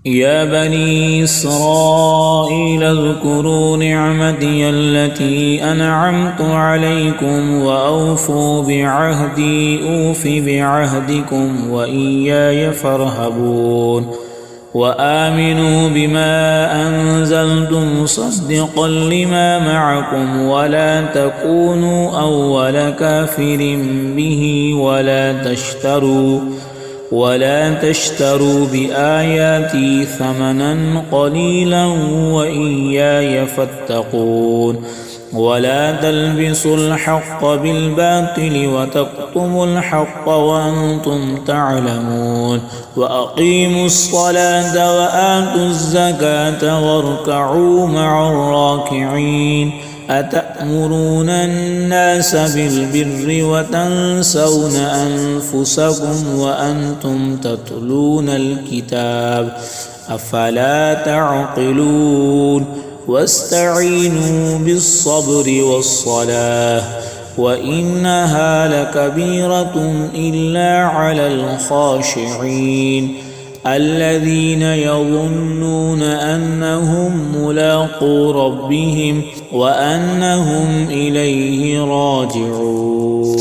يا بني إسرائيل اذكروا نعمتي التي أنعمت عليكم وأوفوا بعهدي أوف بعهدكم وإياي فارهبون وآمنوا بما أنزلت مصدقا لما معكم ولا تكونوا أول كافر به ولا تشتروا بآياتي ثمنا قليلا وإياي فاتقون ولا تلبسوا الحق بالباطل وتكتموا الحق وأنتم تعلمون وأقيموا الصلاة وآتوا الزكاة واركعوا مع الراكعين أتأمرون الناس بالبر وتنسون أنفسكم وأنتم تتلون الكتاب أفلا تعقلون واستعينوا بالصبر والصلاة وإنها لكبيرة إلا على الخاشعين الذين يظنون أنهم ملاقو ربهم وأنهم إليه راجعون.